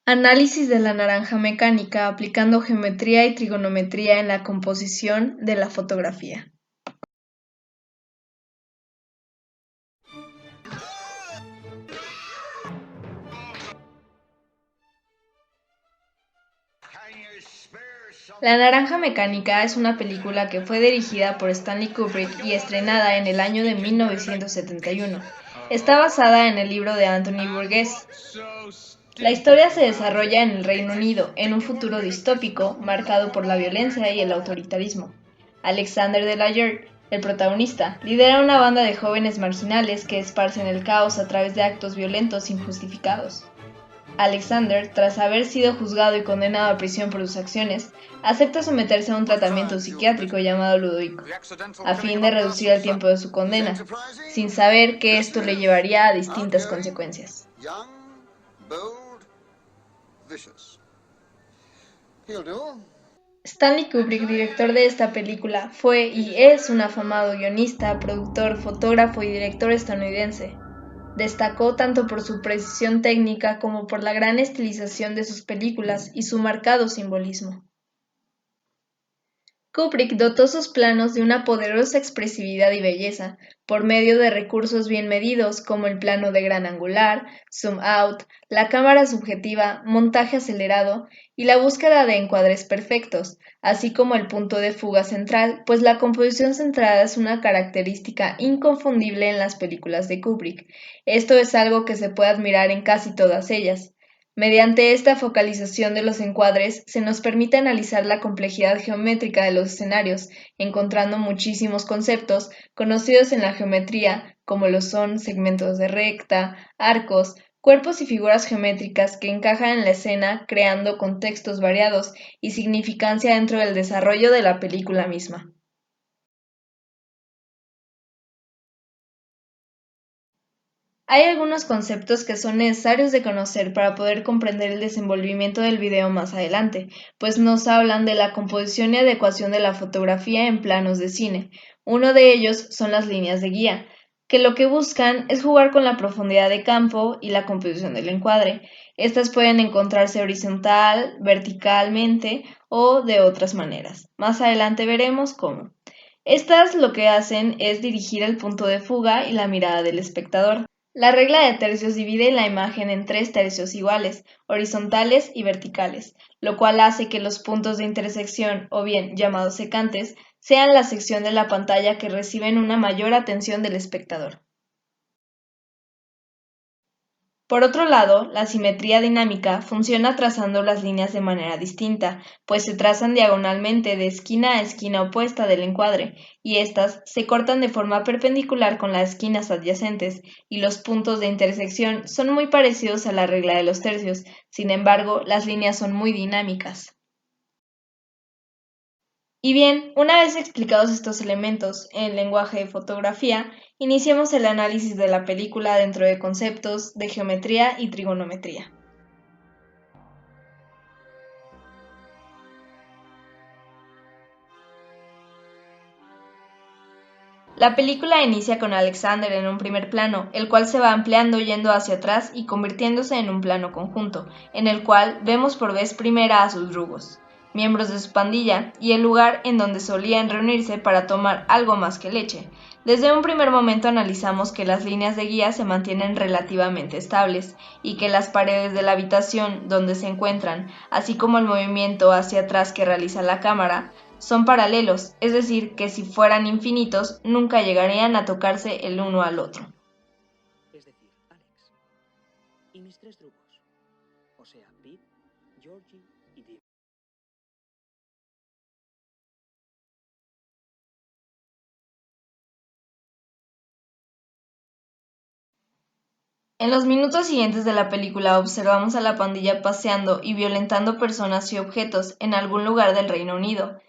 Análisis de la naranja mecánica aplicando geometría y trigonometría en la composición de la fotografía. La naranja mecánica es una película que fue dirigida por Stanley Kubrick y estrenada en el año de 1971. Está basada en el libro de Anthony Burgess. La historia se desarrolla en el Reino Unido, en un futuro distópico marcado por la violencia y el autoritarismo. Alexander Delayer, el protagonista, lidera una banda de jóvenes marginales que esparcen el caos a través de actos violentos injustificados. Alexander, tras haber sido juzgado y condenado a prisión por sus acciones, acepta someterse a un tratamiento psiquiátrico llamado Ludovico, a fin de reducir el tiempo de su condena, sin saber que esto le llevaría a distintas consecuencias. Stanley Kubrick, director de esta película, fue y es un afamado guionista, productor, fotógrafo y director estadounidense. Destacó tanto por su precisión técnica como por la gran estilización de sus películas y su marcado simbolismo. Kubrick dotó sus planos de una poderosa expresividad y belleza, por medio de recursos bien medidos como el plano de gran angular, zoom out, la cámara subjetiva, montaje acelerado y la búsqueda de encuadres perfectos, así como el punto de fuga central, pues la composición centrada es una característica inconfundible en las películas de Kubrick. Esto es algo que se puede admirar en casi todas ellas. Mediante esta focalización de los encuadres, se nos permite analizar la complejidad geométrica de los escenarios, encontrando muchísimos conceptos conocidos en la geometría, como lo son segmentos de recta, arcos, cuerpos y figuras geométricas que encajan en la escena, creando contextos variados y significancia dentro del desarrollo de la película misma. Hay algunos conceptos que son necesarios de conocer para poder comprender el desenvolvimiento del video más adelante, pues nos hablan de la composición y adecuación de la fotografía en planos de cine. Uno de ellos son las líneas de guía, que lo que buscan es jugar con la profundidad de campo y la composición del encuadre. Estas pueden encontrarse horizontal, verticalmente o de otras maneras. Más adelante veremos cómo. Estas lo que hacen es dirigir el punto de fuga y la mirada del espectador. La regla de tercios divide la imagen en tres tercios iguales, horizontales y verticales, lo cual hace que los puntos de intersección, o bien llamados secantes, sean la sección de la pantalla que reciben una mayor atención del espectador. Por otro lado, la simetría dinámica funciona trazando las líneas de manera distinta, pues se trazan diagonalmente de esquina a esquina opuesta del encuadre, y éstas se cortan de forma perpendicular con las esquinas adyacentes, y los puntos de intersección son muy parecidos a la regla de los tercios, sin embargo, las líneas son muy dinámicas. Y bien, una vez explicados estos elementos en lenguaje de fotografía, iniciemos el análisis de la película dentro de conceptos de geometría y trigonometría. La película inicia con Alexander en un primer plano, el cual se va ampliando yendo hacia atrás y convirtiéndose en un plano conjunto, en el cual vemos por vez primera a sus drugos, miembros de su pandilla, y el lugar en donde solían reunirse para tomar algo más que leche. Desde un primer momento analizamos que las líneas de guía se mantienen relativamente estables y que las paredes de la habitación donde se encuentran, así como el movimiento hacia atrás que realiza la cámara, son paralelos, es decir, que si fueran infinitos, nunca llegarían a tocarse el uno al otro. Es decir, Alex, y mis tres drugos, o sea, Pete, Georgie y Dim. En los minutos siguientes de la película observamos a la pandilla paseando y violentando personas y objetos en algún lugar del Reino Unido,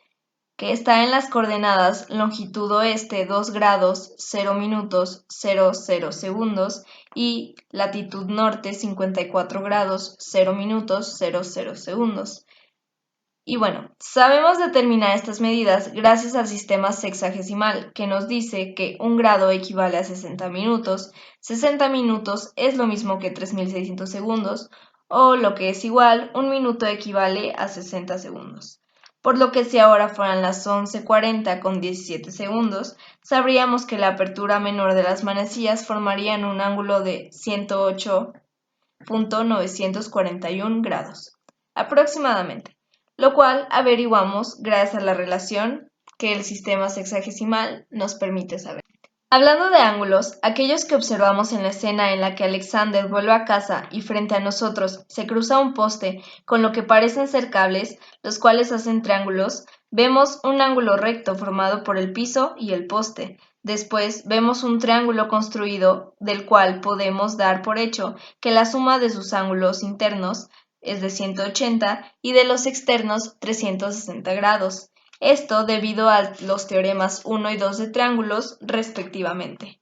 que está en las coordenadas longitud oeste 2 grados 0 minutos 00 segundos y latitud norte 54 grados 0 minutos 00 segundos. Y bueno, sabemos determinar estas medidas gracias al sistema sexagesimal, que nos dice que 1 grado equivale a 60 minutos es lo mismo que 3600 segundos, o lo que es igual, un minuto equivale a 60 segundos. Por lo que si ahora fueran las 11:40 con 17 segundos, sabríamos que la apertura menor de las manecillas formarían un ángulo de 108.941 grados, aproximadamente, lo cual averiguamos gracias a la relación que el sistema sexagesimal nos permite saber. Hablando de ángulos, aquellos que observamos en la escena en la que Alexander vuelve a casa y frente a nosotros se cruza un poste con lo que parecen ser cables, los cuales hacen triángulos, vemos un ángulo recto formado por el piso y el poste. Después vemos un triángulo construido del cual podemos dar por hecho que la suma de sus ángulos internos es de 180 y de los externos 360 grados. Esto debido a los teoremas 1 y 2 de triángulos, respectivamente.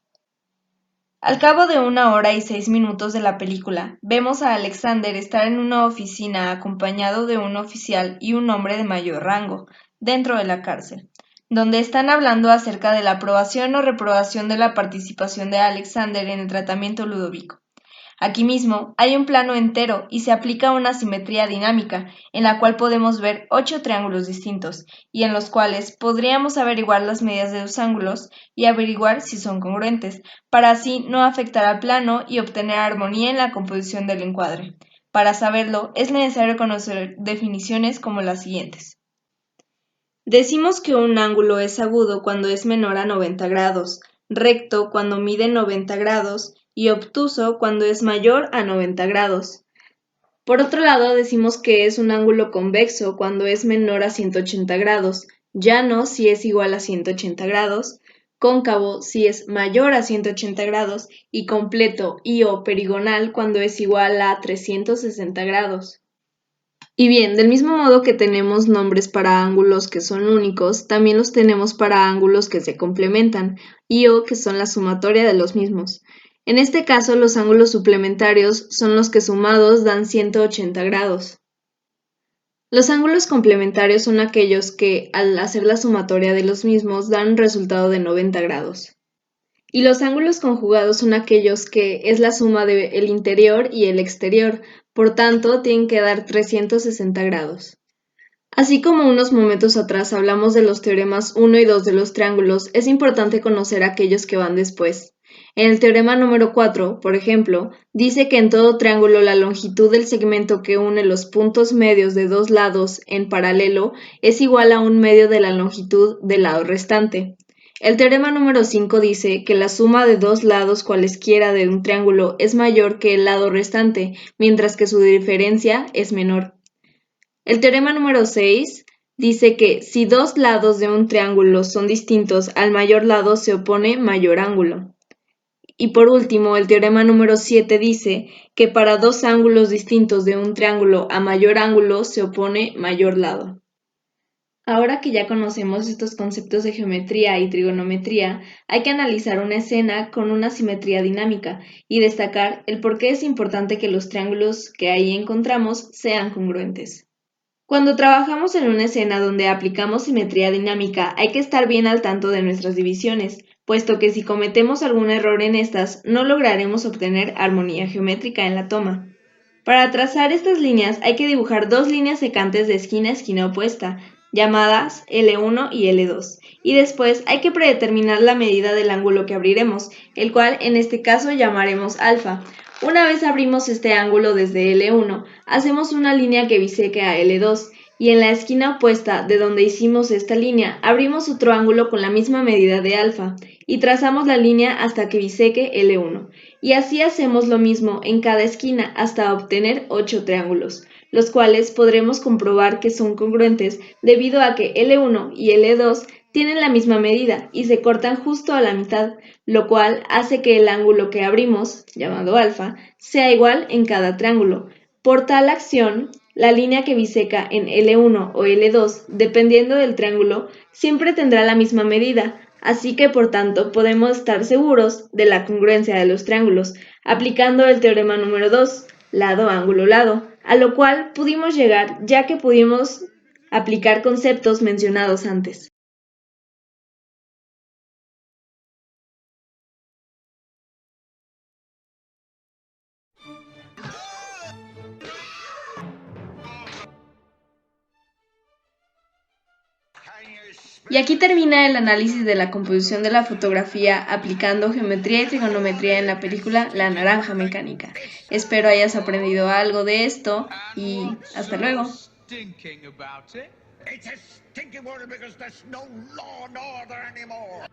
Al cabo de 1 hora y 6 minutos de la película, vemos a Alexander estar en una oficina acompañado de un oficial y un hombre de mayor rango, dentro de la cárcel, donde están hablando acerca de la aprobación o reprobación de la participación de Alexander en el tratamiento Ludovico. Aquí mismo hay un plano entero y se aplica una simetría dinámica, en la cual podemos ver 8 triángulos distintos, y en los cuales podríamos averiguar las medidas de los ángulos y averiguar si son congruentes, para así no afectar al plano y obtener armonía en la composición del encuadre. Para saberlo, es necesario conocer definiciones como las siguientes. Decimos que un ángulo es agudo cuando es menor a 90 grados, recto cuando mide 90 grados y obtuso cuando es mayor a 90 grados. Por otro lado, decimos que es un ángulo convexo cuando es menor a 180 grados, llano si es igual a 180 grados, cóncavo si es mayor a 180 grados y completo y o perigonal cuando es igual a 360 grados. Y bien, del mismo modo que tenemos nombres para ángulos que son únicos, también los tenemos para ángulos que se complementan, y o que son la sumatoria de los mismos. En este caso, los ángulos suplementarios son los que sumados dan 180 grados. Los ángulos complementarios son aquellos que, al hacer la sumatoria de los mismos, dan un resultado de 90 grados. Y los ángulos conjugados son aquellos que es la suma del interior y el exterior, por tanto, tienen que dar 360 grados. Así como unos momentos atrás hablamos de los teoremas 1 y 2 de los triángulos, es importante conocer aquellos que van después. En el teorema número 4, por ejemplo, dice que en todo triángulo la longitud del segmento que une los puntos medios de dos lados en paralelo es igual a un medio de la longitud del lado restante. El teorema número 5 dice que la suma de dos lados cualesquiera de un triángulo es mayor que el lado restante, mientras que su diferencia es menor. El teorema número 6 dice que si dos lados de un triángulo son distintos, al mayor lado se opone mayor ángulo. Y por último, el teorema número 7 dice que para dos ángulos distintos de un triángulo a mayor ángulo se opone mayor lado. Ahora que ya conocemos estos conceptos de geometría y trigonometría, hay que analizar una escena con una simetría dinámica y destacar el por qué es importante que los triángulos que ahí encontramos sean congruentes. Cuando trabajamos en una escena donde aplicamos simetría dinámica, hay que estar bien al tanto de nuestras divisiones, puesto que si cometemos algún error en estas, no lograremos obtener armonía geométrica en la toma. Para trazar estas líneas hay que dibujar dos líneas secantes de esquina a esquina opuesta, llamadas L1 y L2, y después hay que predeterminar la medida del ángulo que abriremos, el cual en este caso llamaremos alfa. Una vez abrimos este ángulo desde L1, hacemos una línea que biseque a L2, y en la esquina opuesta de donde hicimos esta línea, abrimos otro ángulo con la misma medida de alfa, y trazamos la línea hasta que biseque L1. Y así hacemos lo mismo en cada esquina hasta obtener 8 triángulos, los cuales podremos comprobar que son congruentes debido a que L1 y L2 tienen la misma medida y se cortan justo a la mitad, lo cual hace que el ángulo que abrimos, llamado alfa, sea igual en cada triángulo. Por tal acción, la línea que biseca en L1 o L2, dependiendo del triángulo, siempre tendrá la misma medida, así que por tanto podemos estar seguros de la congruencia de los triángulos, aplicando el teorema número 2, lado, ángulo, lado, a lo cual pudimos llegar ya que pudimos aplicar conceptos mencionados antes. Y aquí termina el análisis de la composición de la fotografía aplicando geometría y trigonometría en la película La Naranja Mecánica. Espero hayas aprendido algo de esto y hasta luego. It's a stinky world because there's no law and order anymore.